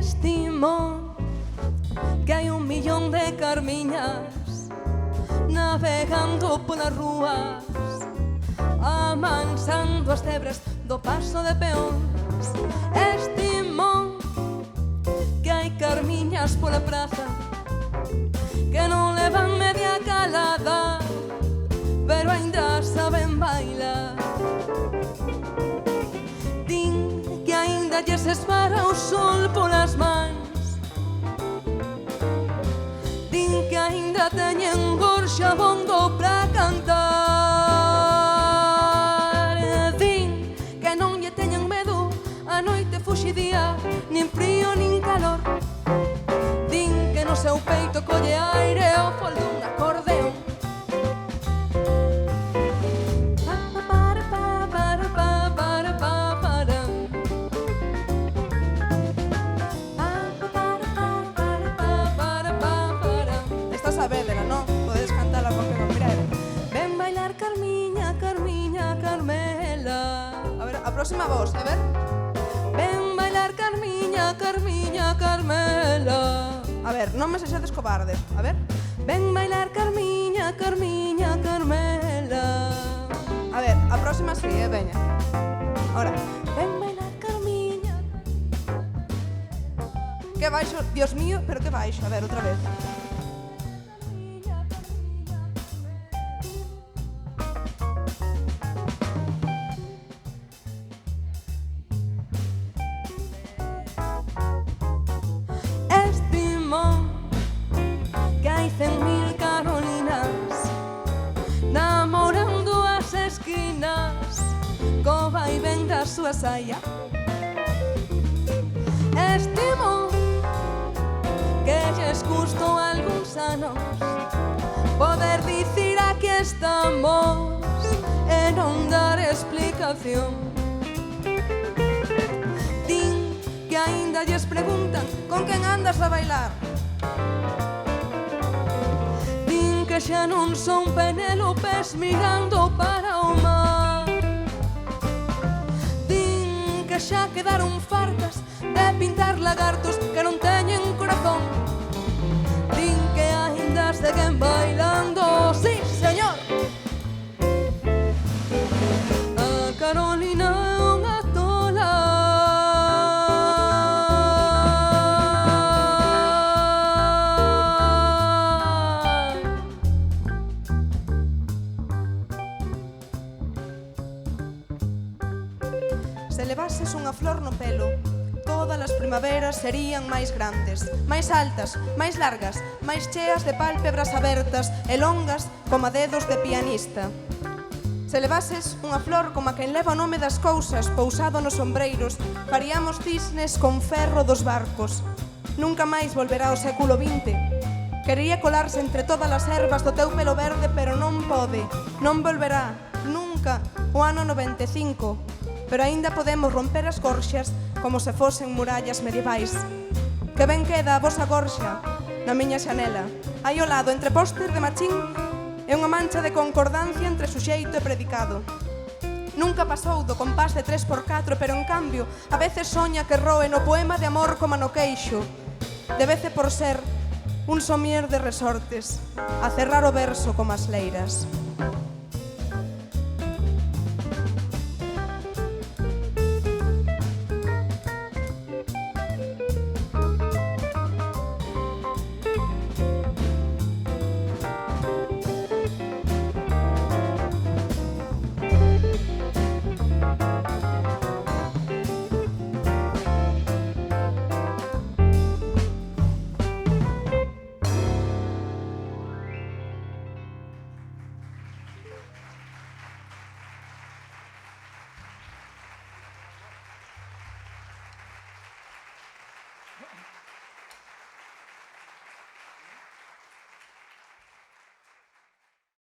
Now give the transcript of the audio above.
Estimo que hai 1.000.000 de carmiñas navegando polas rúas, amansando as cebras do paso de peóns. Estimo que hai carmiñas pola praza que non levan media calada, pero ainda saben bailar. Din que ainda lles esvara o sol polas mans, din que ainda teñen gorxa bondo pra cantar. Din que non lle teñen medo a noite fuxidía, nin frío nin calor. Din que no seu peito colle aire o fol dun acordeón. Esta sabédela, non? Podes cantala con que non mirar. Ven bailar Carmiña, Carmiña, Carmela. A ver, a próxima voz, a ver. Ven bailar Carmiña, Carmiña, Carmela. A ver, non me sexades cobardes. A ver. Ven bailar Carmiña, Carmiña, Carmela. A ver, a próxima sí, veña. Ahora. Ven bailar Carmiña. Que baixo, Dios mío, pero que baixo. A ver, outra vez. Que hai 100.000 Carolinas namorando as esquinas co vai ben da súa saia. Estimo que lles custou algúns anos poder dicir aquí estamos e non dar explicación. Din que aínda lles preguntan con quen andas a bailar. Din que xa non son Penélopes mirando para o mar. Din que xa quedaron fartas de pintar lagartos que non teñen corazón. Din que aínda seguen bailando, sí, señor. A Carolina é unha tola. Se levases unha flor no pelo, todas as primaveras serían máis grandes, máis altas, máis largas, máis cheas de pálpebras abertas e longas como dedos de pianista. Se levases unha flor como a quen leva o nome das cousas pousado nos sombreiros, faríamos cisnes con ferro dos barcos. Nunca máis volverá ao século XX. Quería colarse entre todas as ervas do teu pelo verde, pero non pode, non volverá, nunca, o ano 95. Pero aínda podemos romper as gorxas como se fosen murallas medievais. Que ben queda a vosa gorxa na miña xanela. Aí ao lado, entre póster de Machín, é unha mancha de concordancia entre suxeito e predicado. Nunca pasou do compás de 3x4, pero en cambio, a veces soña que roe no poema de amor como no queixo. Debece por ser un somier de resortes, a cerrar o verso como as leiras.